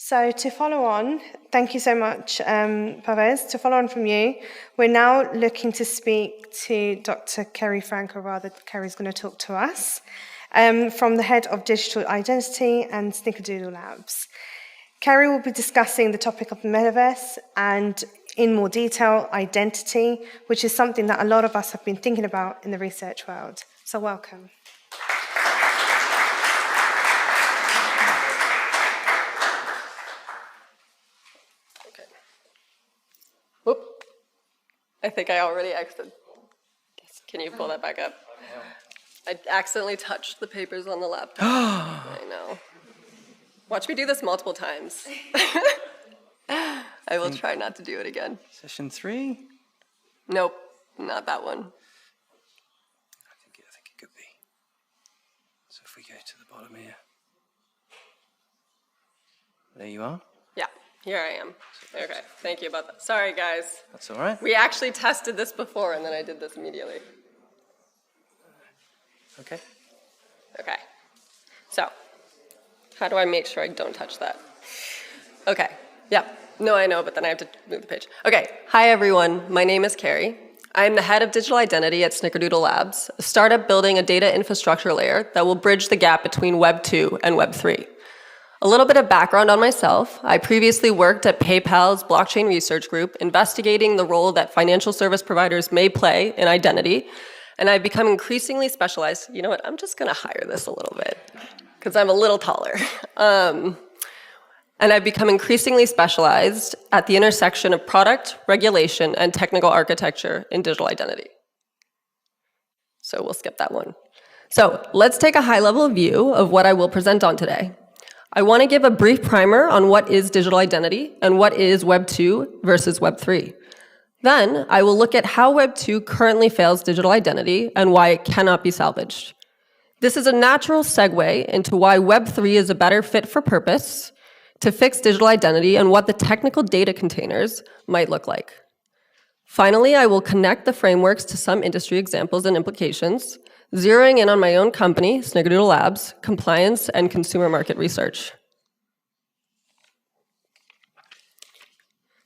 So to follow on, thank you so much, Pavez. To follow on from you, we're now looking to speak to Dr. Kerry Frank, or rather, Kerry's going to talk to us, from the head of Digital Identity and Snickerdoodle Labs. Kerry will be discussing the topic of the Metaverse and, in more detail, identity, which is something that a lot of us have been thinking about in the research world. So welcome. Whoop. I think I already exited. Can you pull that back up? I accidentally touched the papers on the laptop. I know. Watch me do this multiple times. I will try not to do it again. Session 3? Nope, not that one. I think it could be. So if we go to the bottom here. There you are. Yeah, here I am. Okay, thank you about that. Sorry, guys. That's all right. We actually tested this before, and then I did this immediately. Okay. Okay. So, how do I make sure I don't touch that? Okay. Yeah. No, I know, but then I have to move the page. Okay. Hi, everyone. My name is Kerry. I'm the head of digital identity at Snickerdoodle Labs, a startup building a data infrastructure layer that will bridge the gap between Web 2 and Web 3. A little bit of background on myself. I previously worked at PayPal's blockchain research group, investigating the role that financial service providers may play in identity. And I've become increasingly specialized. You know what? I'm just going to hire this a little bit because I'm a little taller. And I've become increasingly specialized at the intersection of product, regulation, and technical architecture in digital identity. So we'll skip that one. So let's take a high-level view of what I will present on today. I want to give a brief primer on what is digital identity and what is Web 2 versus Web 3. Then I will look at how Web 2 currently fails digital identity and why it cannot be salvaged. This is a natural segue into why Web 3 is a better fit for purpose to fix digital identity and what the technical data containers might look like. Finally, I will connect the frameworks to some industry examples and implications, zeroing in on my own company, Snickerdoodle Labs, compliance and consumer market research.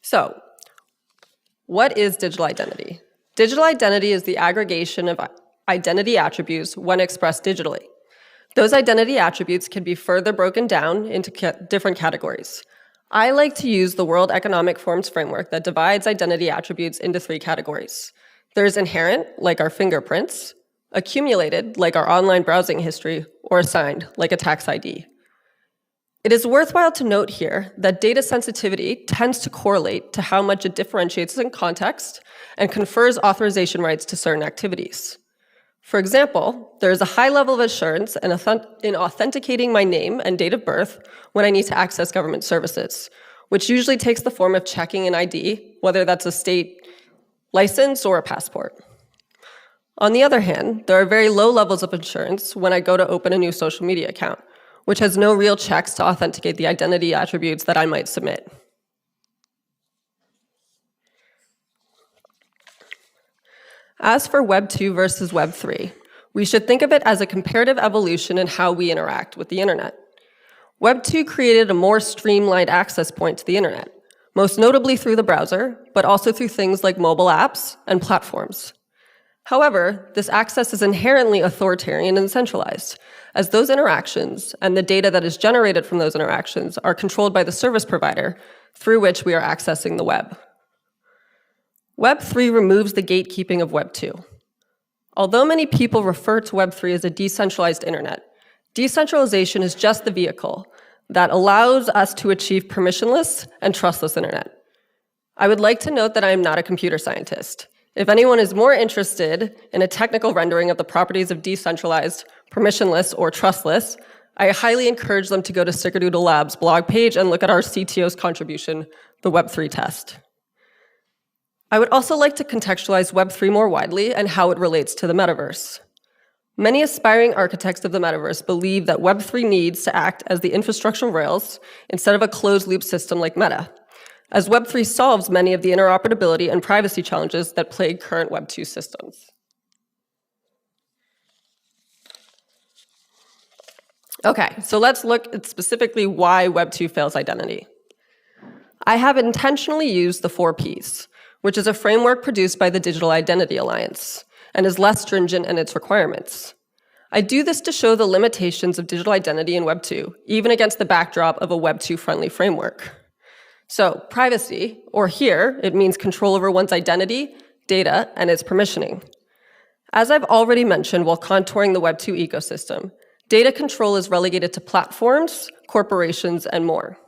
So, what is digital identity? Digital identity is the aggregation of identity attributes when expressed digitally. Those identity attributes can be further broken down into different categories. I like to use the World Economic Forum's framework that divides identity attributes into 3 categories. There's inherent, like our fingerprints, accumulated, like our online browsing history, or assigned, like a tax ID. It is worthwhile to note here that data sensitivity tends to correlate to how much it differentiates in context and confers authorization rights to certain activities. For example, there is a high level of assurance in authenticating my name and date of birth when I need to access government services, which usually takes the form of checking an ID, whether that's a state license or a passport. On the other hand, there are very low levels of assurance when I go to open a new social media account, which has no real checks to authenticate the identity attributes that I might submit. As for Web 2 versus Web 3, we should think of it as a comparative evolution in how we interact with the internet. Web 2 created a more streamlined access point to the internet, most notably through the browser, but also through things like mobile apps and platforms. However, this access is inherently authoritarian and centralized, as those interactions and the data that is generated from those interactions are controlled by the service provider through which we are accessing the web. Web 3 removes the gatekeeping of Web 2. Although many people refer to Web 3 as a decentralized internet, decentralization is just the vehicle that allows us to achieve permissionless and trustless internet. I would like to note that I am not a computer scientist. If anyone is more interested in a technical rendering of the properties of decentralized, permissionless, or trustless, I highly encourage them to go to Snickerdoodle Labs' blog page and look at our CTO's contribution, the Web3 test. I would also like to contextualize Web3 more widely and how it relates to the Metaverse. Many aspiring architects of the Metaverse believe that Web3 needs to act as the infrastructural rails instead of a closed-loop system like Meta, as Web3 solves many of the interoperability and privacy challenges that plague current Web 2 systems. Okay, so let's look at specifically why Web2 fails identity. I have intentionally used the 4 Ps, which is a framework produced by the Digital Identity Alliance and is less stringent in its requirements. I do this to show the limitations of digital identity in Web2, even against the backdrop of a Web2-friendly framework. So, privacy, or here, it means control over one's identity, data, and its permissioning. As I've already mentioned while contouring the Web2 ecosystem, data control is relegated to platforms, corporations, and more.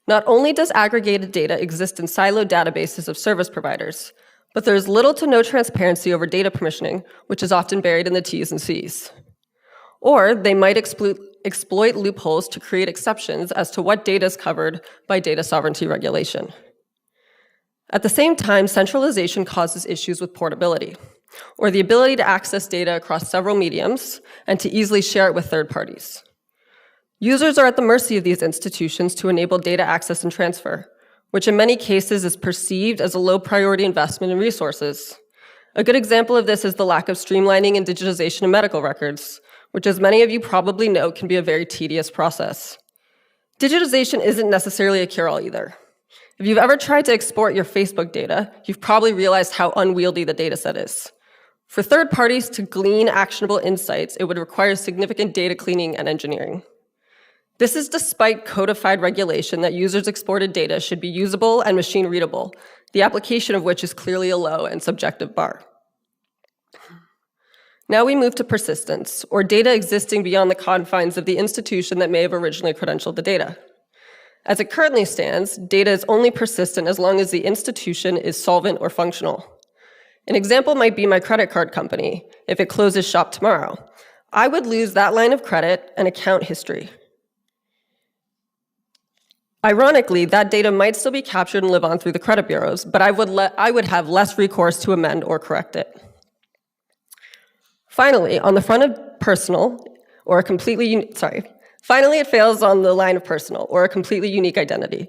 Not only does aggregated data exist in siloed databases of service providers, but there is little to no transparency over data permissioning, which is often buried in the T's and C's. Or they might exploit loopholes to create exceptions as to what data is covered by data sovereignty regulation. At the same time, centralization causes issues with portability, or the ability to access data across several mediums and to easily share it with third parties. Users are at the mercy of these institutions to enable data access and transfer, which in many cases is perceived as a low-priority investment in resources. A good example of this is the lack of streamlining and digitization of medical records, which, as many of you probably know, can be a very tedious process. Digitization isn't necessarily a cure-all either. If you've ever tried to export your Facebook data, you've probably realized how unwieldy the dataset is. For third parties to glean actionable insights, it would require significant data cleaning and engineering. This is despite codified regulation that users' exported data should be usable and machine readable, the application of which is clearly a low and subjective bar. Now we move to persistence, or data existing beyond the confines of the institution that may have originally credentialed the data. As it currently stands, data is only persistent as long as the institution is solvent or functional. An example might be my credit card company. If it closes shop tomorrow, I would lose that line of credit and account history. Ironically, that data might still be captured and live on through the credit bureaus, but I would have less recourse to amend or correct it. Finally, on the front of personal, or a completely, finally it fails on the line of personal, or a completely unique identity.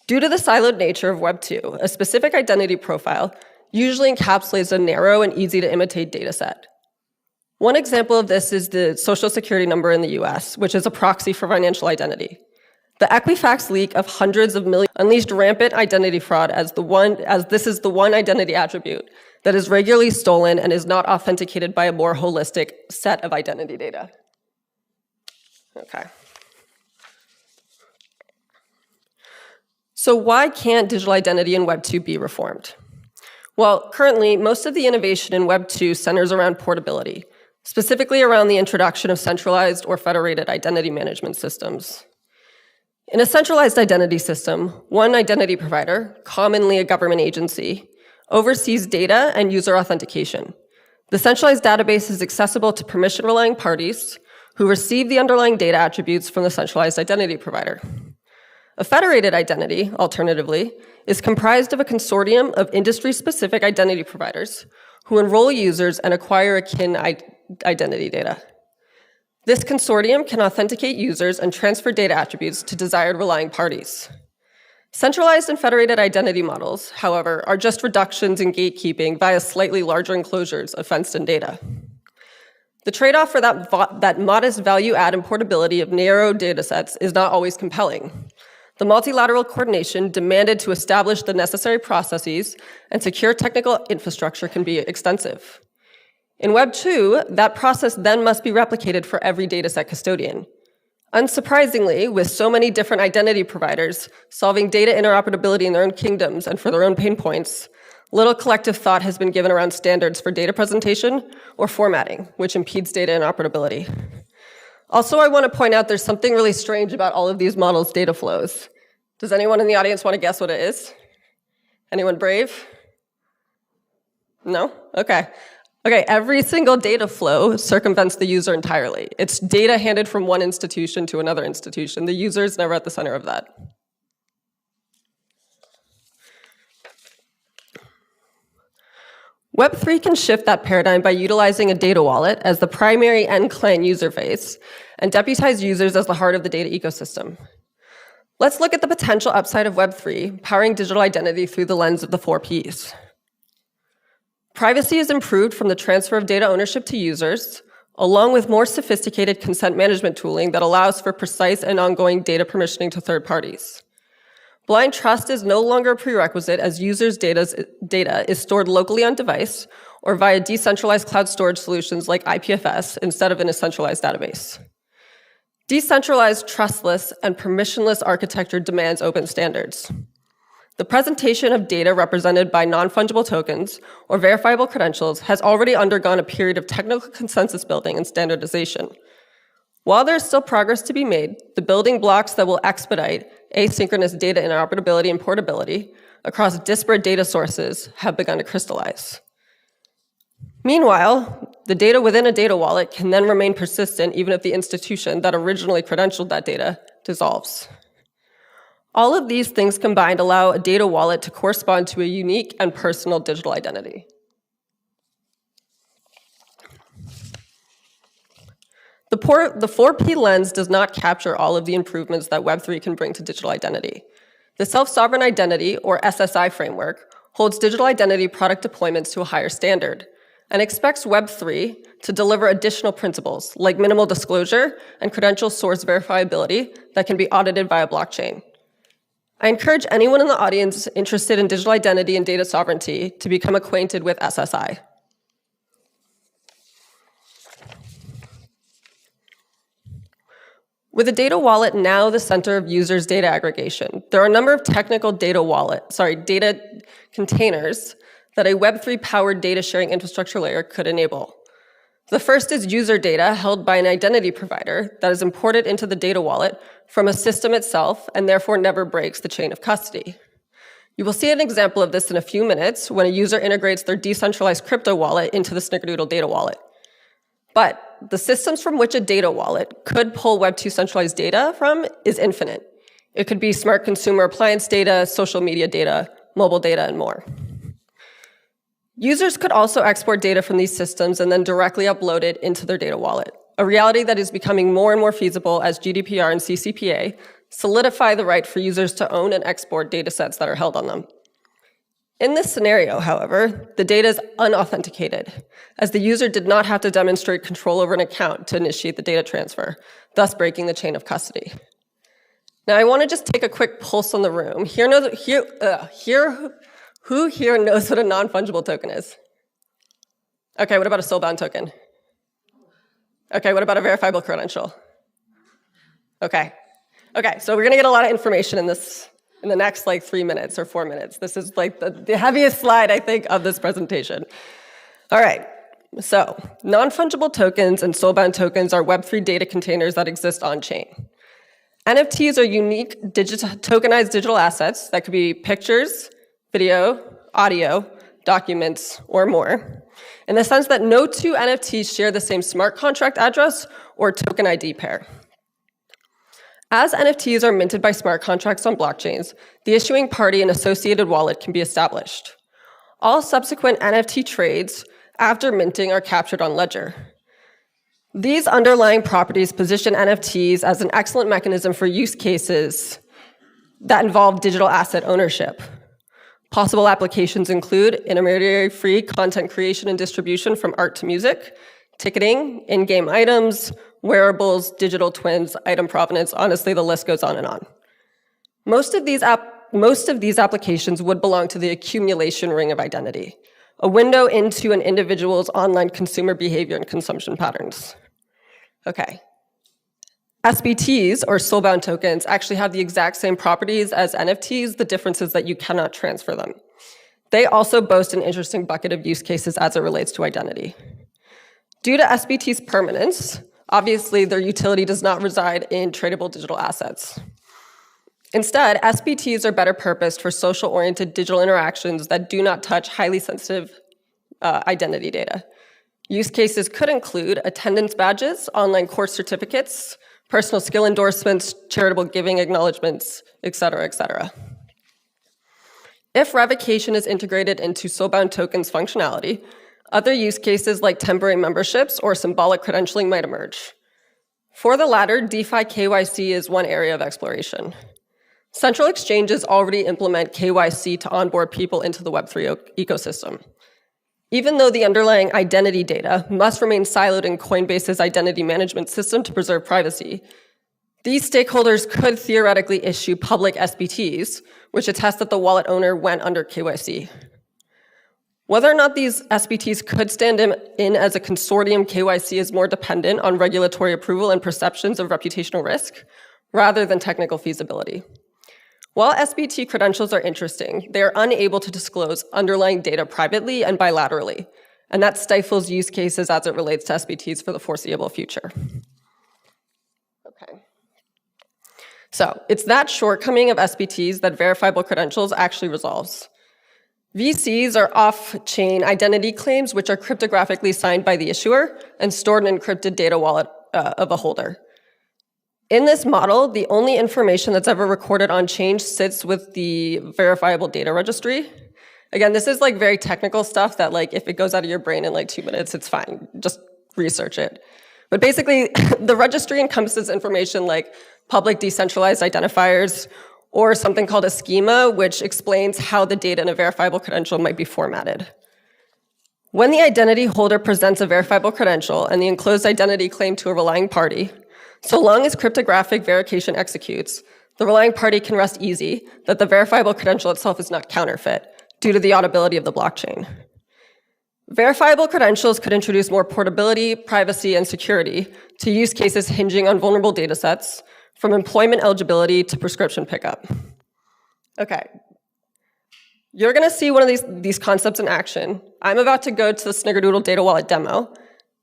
Due to the siloed nature of Web2, a specific identity profile usually encapsulates a narrow and easy to imitate data set. One example of this is the Social Security number in the US, which is a proxy for financial identity. The Equifax leak of hundreds of millions unleashed rampant identity fraud as this is the one identity attribute that is regularly stolen and is not authenticated by a more holistic set of identity data. Okay. So why can't digital identity in Web2 be reformed? Well, currently, most of the innovation in Web2 centers around portability, specifically around the introduction of centralized or federated identity management systems. In a centralized identity system, one identity provider, commonly a government agency, oversees data and user authentication. The centralized database is accessible to permission-relying parties who receive the underlying data attributes from the centralized identity provider. A federated identity, alternatively, is comprised of a consortium of industry-specific identity providers who enroll users and acquire akin identity data. This consortium can authenticate users and transfer data attributes to desired relying parties. Centralized and federated identity models, however, are just reductions in gatekeeping via slightly larger enclosures of fenced-in data. The trade-off for that modest value add and portability of narrow datasets is not always compelling. The multilateral coordination demanded to establish the necessary processes and secure technical infrastructure can be extensive. In Web2, that process then must be replicated for every dataset custodian. Unsurprisingly, with so many different identity providers solving data interoperability in their own kingdoms and for their own pain points, little collective thought has been given around standards for data presentation or formatting, which impedes data interoperability. Also, I want to point out there's something really strange about all of these models' data flows. Does anyone in the audience want to guess what it is? Anyone brave? No? Okay. Okay, every single data flow circumvents the user entirely. It's data handed from one institution to another institution. The user is never at the center of that. Web3 can shift that paradigm by utilizing a data wallet as the primary end client user face and deputize users as the heart of the data ecosystem. Let's look at the potential upside of Web3, powering digital identity through the lens of the 4 Ps. Privacy is improved from the transfer of data ownership to users, along with more sophisticated consent management tooling that allows for precise and ongoing data permissioning to third parties. Blind trust is no longer a prerequisite as users' data is stored locally on device or via decentralized cloud storage solutions like IPFS instead of in a centralized database. Decentralized, trustless, and permissionless architecture demands open standards. The presentation of data represented by non-fungible tokens or verifiable credentials has already undergone a period of technical consensus building and standardization. While there is still progress to be made, the building blocks that will expedite asynchronous data interoperability and portability across disparate data sources have begun to crystallize. Meanwhile, the data within a data wallet can then remain persistent even if the institution that originally credentialed that data dissolves. All of these things combined allow a data wallet to correspond to a unique and personal digital identity. The 4P lens does not capture all of the improvements that Web3 can bring to digital identity. The Self-Sovereign Identity, or SSI Framework, holds digital identity product deployments to a higher standard and expects Web3 to deliver additional principles like minimal disclosure and credential source verifiability that can be audited via blockchain. I encourage anyone in the audience interested in digital identity and data sovereignty to become acquainted with SSI. With the data wallet now the center of users' data aggregation, there are a number of technical data containers that a Web3-powered data sharing infrastructure layer could enable. The first is user data held by an identity provider that is imported into the data wallet from a system itself and therefore never breaks the chain of custody. You will see an example of this in a few minutes when a user integrates their decentralized crypto wallet into the Snickerdoodle data wallet. But the systems from which a data wallet could pull Web2 centralized data from is infinite. It could be smart consumer appliance data, social media data, mobile data, and more. Users could also export data from these systems and then directly upload it into their data wallet, a reality that is becoming more and more feasible as GDPR and CCPA solidify the right for users to own and export data sets that are held on them. In this scenario, however, the data is unauthenticated, as the user did not have to demonstrate control over an account to initiate the data transfer, thus breaking the chain of custody. Now, I want to just take a quick pulse on the room. Who here knows what a non-fungible token is? Okay, what about a soulbound token? Okay, what about a verifiable credential? Okay, so we're gonna get a lot of information in the next 3 minutes or 4 minutes. This is the heaviest slide, I think, of this presentation. All right, so non-fungible tokens and soulbound tokens are Web3 data containers that exist on-chain. NFTs are unique tokenized digital assets that could be pictures, video, audio, documents, or more, in the sense that no two NFTs share the same smart contract address or token ID pair. As NFTs are minted by smart contracts on blockchains, the issuing party and associated wallet can be established. All subsequent NFT trades after minting are captured on ledger. These underlying properties position NFTs as an excellent mechanism for use cases that involve digital asset ownership. Possible applications include intermediary-free content creation and distribution from art to music, ticketing, in-game items, wearables, digital twins, item provenance. Honestly, the list goes on and on. Most of these applications would belong to the accumulation ring of identity, a window into an individual's online consumer behavior and consumption patterns. Okay. SBTs, or soulbound tokens, actually have the exact same properties as NFTs, the difference is that you cannot transfer them. They also boast an interesting bucket of use cases as it relates to identity. Due to SBT's permanence, obviously their utility does not reside in tradable digital assets. Instead, SBTs are better purposed for social-oriented digital interactions that do not touch highly sensitive identity data. Use cases could include attendance badges, online course certificates, personal skill endorsements, charitable giving acknowledgements, et cetera, If revocation is integrated into soulbound tokens functionality, other use cases like temporary memberships or symbolic credentialing might emerge. For the latter, DeFi KYC is one area of exploration. Central exchanges already implement KYC to onboard people into the Web3 ecosystem. Even though the underlying identity data must remain siloed in Coinbase's identity management system to preserve privacy, these stakeholders could theoretically issue public SBTs, which attest that the wallet owner went under KYC. Whether or not these SBTs could stand in as a consortium KYC is more dependent on regulatory approval and perceptions of reputational risk, rather than technical feasibility. While SBT credentials are interesting, they are unable to disclose underlying data privately and bilaterally, and that stifles use cases as it relates to SBTs for the foreseeable future. Okay. So it's that shortcoming of SBTs that verifiable credentials actually resolves. VCs are off-chain identity claims which are cryptographically signed by the issuer and stored in an encrypted data wallet of a holder. In this model, the only information that's ever recorded on chain sits with the verifiable data registry. Again, this is like very technical stuff that like if it goes out of your brain in like 2 minutes, it's fine. Just research it. But basically, the registry encompasses information like public decentralized identifiers or something called a schema, which explains how the data in a verifiable credential might be formatted. When the identity holder presents a verifiable credential and the enclosed identity claim to a relying party, so long as cryptographic verification executes, the relying party can rest easy that the verifiable credential itself is not counterfeit due to the auditability of the blockchain. Verifiable credentials could introduce more portability, privacy, and security to use cases hinging on vulnerable data sets, from employment eligibility to prescription pickup. Okay. You're gonna see one of these concepts in action. I'm about to go to the Snickerdoodle data wallet demo.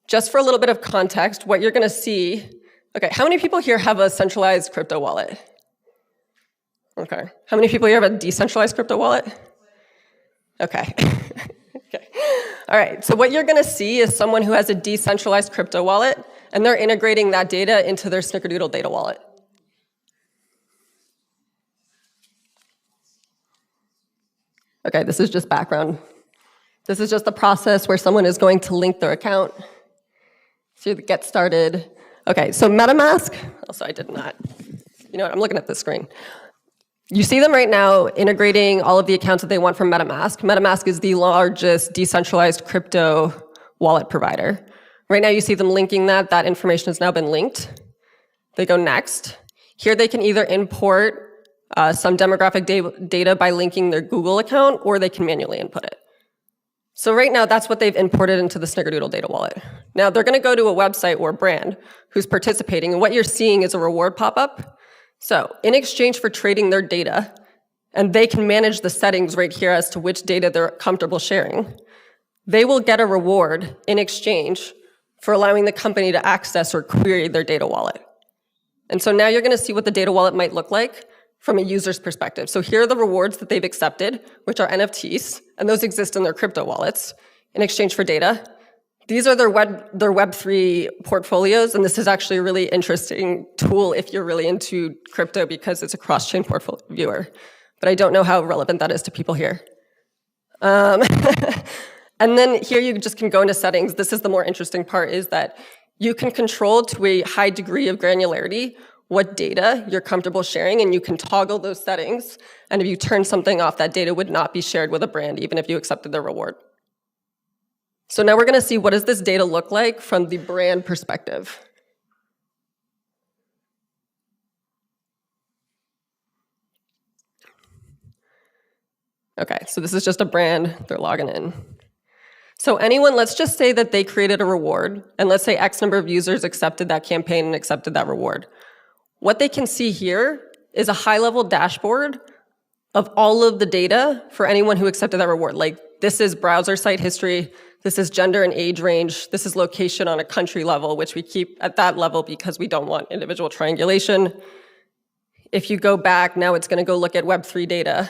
Just for a little bit of context, what you're gonna see. Okay, how many people here have a centralized crypto wallet? Okay, how many people here have a decentralized crypto wallet? Okay, okay. All right, so what you're gonna see is someone who has a decentralized crypto wallet, and they're integrating that data into their Snickerdoodle data wallet. Okay, this is just background. This is just the process where someone is going to link their account to get started. Okay, so Metamask, also I did not, you know what, I'm looking at this screen. You see them right now integrating all of the accounts that they want from Metamask. Metamask is the largest decentralized crypto wallet provider. Right now you see them linking that information has now been linked. They go next. Here they can either import some demographic data by linking their Google account, or they can manually input it. So right now, that's what they've imported into the Snickerdoodle data wallet. Now, they're going to go to a website or brand who's participating, and what you're seeing is a reward pop-up. So in exchange for trading their data, and they can manage the settings right here as to which data they're comfortable sharing, they will get a reward in exchange for allowing the company to access or query their data wallet. And so now you're going to see what the data wallet might look like from a user's perspective. So here are the rewards that they've accepted, which are NFTs, and those exist in their crypto wallets in exchange for data. These are their Web3 portfolios, and this is actually a really interesting tool if you're really into crypto because it's a cross-chain portfolio viewer. But I don't know how relevant that is to people here. And then here you just can go into settings. This is the more interesting part, is that you can control to a high degree of granularity what data you're comfortable sharing, and you can toggle those settings. And if you turn something off, that data would not be shared with a brand, even if you accepted their reward. So now we're going to see, what does this data look like from the brand perspective? Okay, so this is just a brand. They're logging in. So anyone, let's just say that they created a reward, and let's say X number of users accepted that campaign and accepted that reward. What they can see here is a high-level dashboard of all of the data for anyone who accepted that reward. Like, this is browser site history, this is gender and age range, this is location on a country level, which we keep at that level because we don't want individual triangulation. If you go back, now it's going to go look at Web3 data,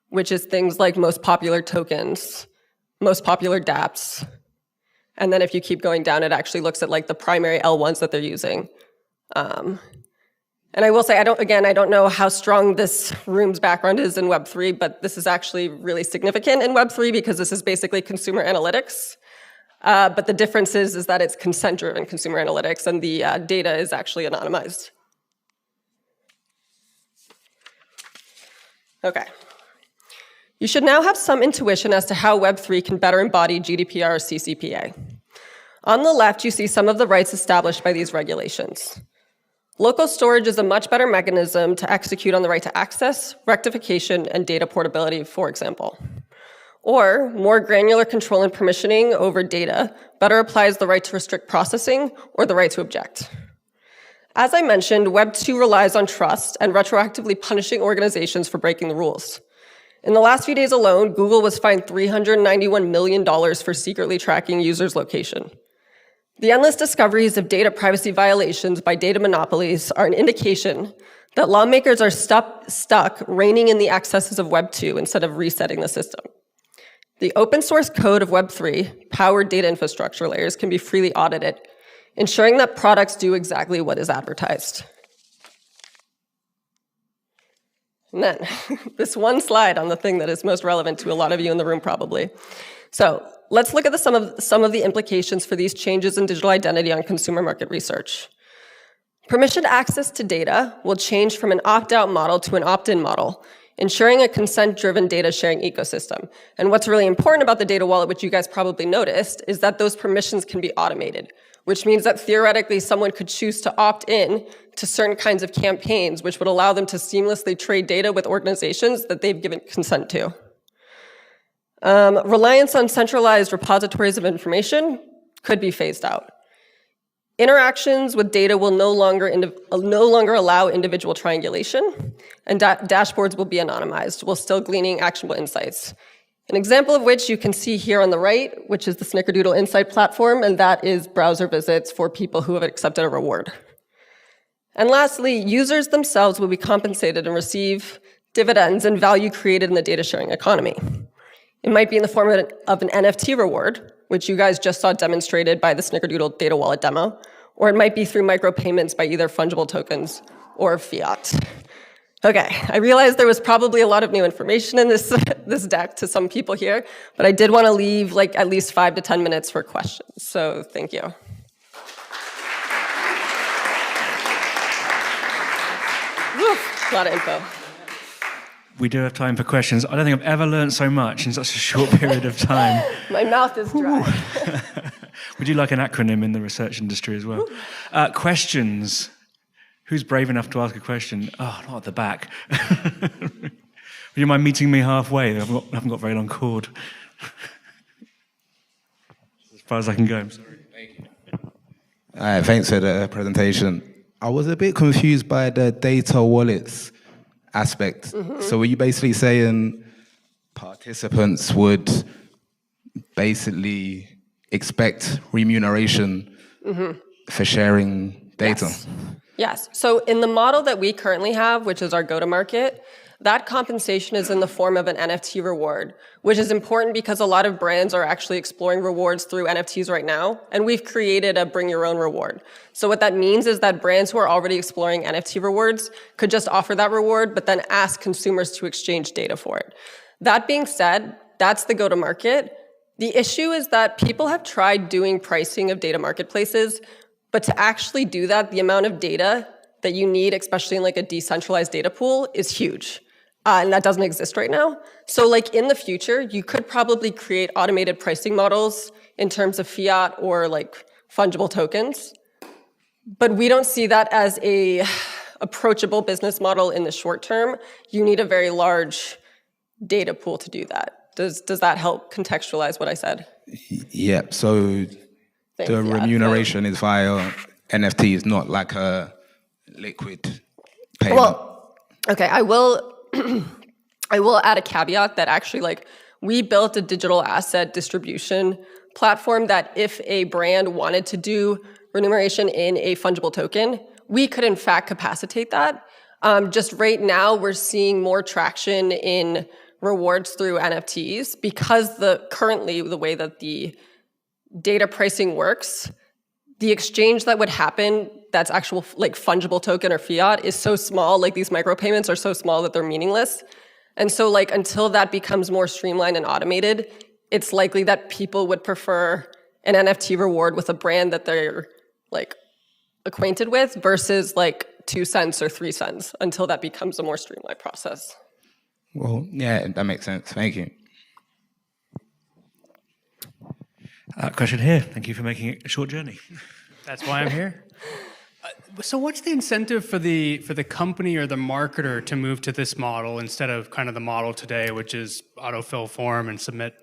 which is things like most popular tokens, most popular dApps. And then if you keep going down, it actually looks at like the primary L1s that they're using. And I will say, I don't know how strong this room's background is in Web3, but this is actually really significant in Web3 because this is basically consumer analytics. But the difference is that it's consent-driven consumer analytics, and the data is actually anonymized. Okay. You should now have some intuition as to how Web3 can better embody GDPR or CCPA. On the left, you see some of the rights established by these regulations. Local storage is a much better mechanism to execute on the right to access, rectification, and data portability, for example. Or more granular control and permissioning over data better applies the right to restrict processing or the right to object. As I mentioned, Web2 relies on trust and retroactively punishing organizations for breaking the rules. In the last few days alone, Google was fined $391 million for secretly tracking users' location. The endless discoveries of data privacy violations by data monopolies are an indication that lawmakers are stuck reining in the excesses of Web2 instead of resetting the system. The open source code of Web3, powered data infrastructure layers, can be freely audited, ensuring that products do exactly what is advertised. And then, this one slide on the thing that is most relevant to a lot of you in the room probably. So let's look at some of the implications for these changes in digital identity on consumer market research. Permissioned access to data will change from an opt-out model to an opt-in model, ensuring a consent-driven data sharing ecosystem. And what's really important about the data wallet, which you guys probably noticed, is that those permissions can be automated, which means that theoretically someone could choose to opt in to certain kinds of campaigns, which would allow them to seamlessly trade data with organizations that they've given consent to. Reliance on centralized repositories of information could be phased out. Interactions with data will no longer allow individual triangulation, and dashboards will be anonymized, while still gleaning actionable insights. An example of which you can see here on the right, which is the Snickerdoodle Insight platform, and that is browser visits for people who have accepted a reward. And lastly, users themselves will be compensated and receive dividends and value created in the data sharing economy. It might be in the form of an NFT reward, which you guys just saw demonstrated by the Snickerdoodle data wallet demo, or it might be through micropayments by either fungible tokens or fiat. Okay, I realize there was probably a lot of new information in this deck to some people here, but I did want to leave like at least 5 to 10 minutes for questions, so thank you. Whew, a lot of info. We do have time for questions. I don't think I've ever learned so much in such a short period of time. My mouth is dry. Would you like an acronym in the research industry as well? Questions. Who's brave enough to ask a question? Oh, not at the back. Would you mind meeting me halfway? I haven't got very long cord. As far as I can go, I'm sorry. Thanks for the presentation. I was a bit confused by the data wallets aspect. Mm-hmm. So were you basically saying participants would basically expect remuneration for sharing data? Yes. So in the model that we currently have, which is our go-to-market, that compensation is in the form of an NFT reward, which is important because a lot of brands are actually exploring rewards through NFTs right now, and we've created a bring your own reward. So what that means is that brands who are already exploring NFT rewards could just offer that reward, but then ask consumers to exchange data for it. That being said, that's the go-to-market. The issue is that people have tried doing pricing of data marketplaces, but to actually do that, the amount of data that you need, especially in like a decentralized data pool, is huge. And that doesn't exist right now. So like in the future, you could probably create automated pricing models in terms of fiat or like fungible tokens. But we don't see that as a approachable business model in the short term. You need a very large data pool to do that. Does that help contextualize what I said? Yeah, so the remuneration is via NFTs, not like a liquid payment. Well, okay, I will add a caveat that actually, like, we built a digital asset distribution platform that if a brand wanted to do remuneration in a fungible token, we could in fact capacitate that. Just right now, we're seeing more traction in rewards through NFTs because currently the way that the data pricing works, the exchange that would happen that's actual like fungible token or fiat is so small, like these micropayments are so small that they're meaningless. And so like until that becomes more streamlined and automated, it's likely that people would prefer an NFT reward with a brand that they're like acquainted with versus like 2 cents or 3 cents until that becomes a more streamlined process. Well, yeah, that makes sense. Thank you. Question here. Thank you for making it a short journey. That's why I'm here. So what's the incentive for the company or the marketer to move to this model instead of kind of the model today, which is autofill form and submit?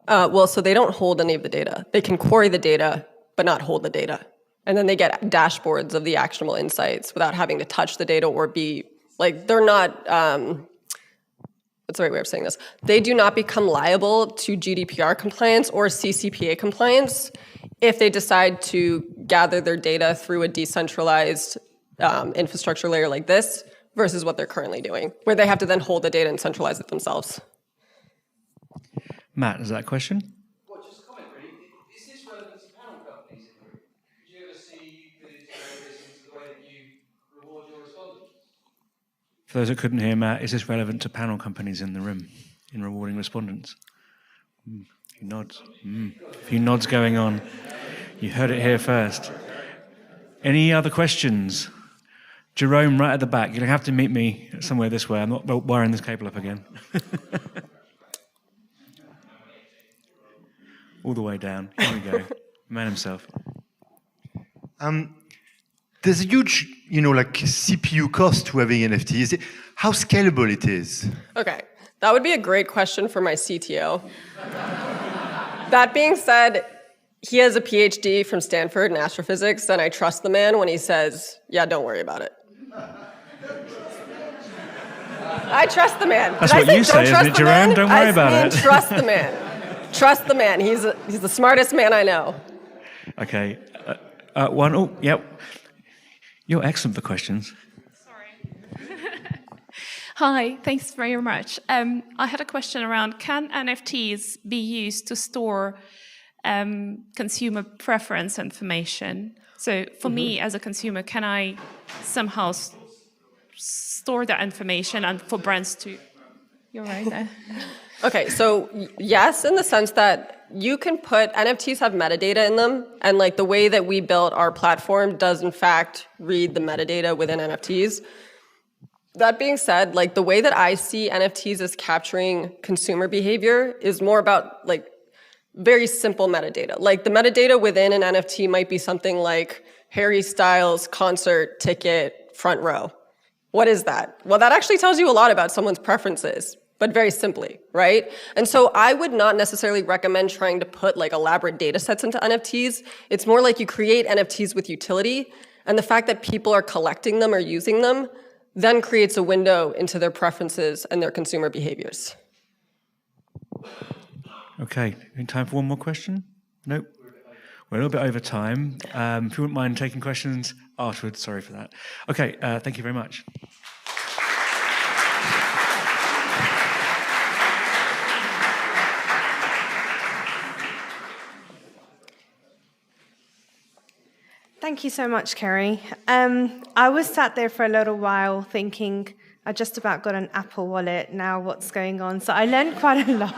Well, so they don't hold any of the data. They can query the data, but not hold the data. And then they get dashboards of the actionable insights without having to touch the data or be, like, they're not, what's the right way of saying this? They do not become liable to GDPR compliance or CCPA compliance if they decide to gather their data through a decentralized infrastructure layer like this versus what they're currently doing, where they have to then hold the data and centralize it themselves. Matt, is that a question? Well, just a comment, really. Is this relevant to panel companies in the room? Could you ever see you could integrate this into the way that you reward your respondents? For those that couldn't hear, Matt, is this relevant to panel companies in the room in rewarding respondents? A few nods. A few nods going on. You heard it here first. Any other questions? Jerome, right at the back. You're going to have to meet me somewhere this way. I'm not wiring this cable up again. All the way down. Here we go. Man himself. There's a huge, like CPU cost to having NFTs. How scalable it is? Okay, that would be a great question for my CTO. That being said, he has a PhD from Stanford in astrophysics, and I trust the man when he says, yeah, don't worry about it. I trust the man. That's what you say, isn't it, Jerome? Don't worry about it. Trust the man. Trust the man. He's the smartest man I know. Okay. One. Oh, yep. You're excellent for questions. Sorry. Hi, thanks very much. I had a question around, can NFTs be used to store consumer preference information? So for me as a consumer, can I somehow store that information and for brands to... You're right there. Okay, so yes, in the sense that you can put, NFTs have metadata in them, and like the way that we built our platform does in fact read the metadata within NFTs. That being said, like the way that I see NFTs as capturing consumer behavior is more about like very simple metadata. Like the metadata within an NFT might be something like Harry Styles concert ticket front row. What is that? Well, that actually tells you a lot about someone's preferences, but very simply, right? And so I would not necessarily recommend trying to put like elaborate data sets into NFTs. It's more like you create NFTs with utility, and the fact that people are collecting them or using them then creates a window into their preferences and their consumer behaviors. Okay, time for one more question? Nope. We're a little bit over time. If you wouldn't mind taking questions afterwards, sorry for that. Okay, thank you very much. Thank you so much, Kerry. I was sat there for a little while thinking, I just about got an Apple wallet, now what's going on? So I learned quite a lot.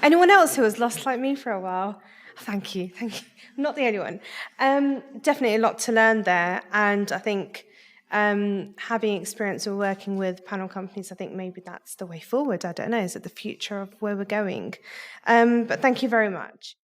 Anyone else who was lost like me for a while? Thank you. I'm not the only one. Definitely a lot to learn there, and I think having experience of working with panel companies, I think maybe that's the way forward. I don't know, is it the future of where we're going? But thank you very much.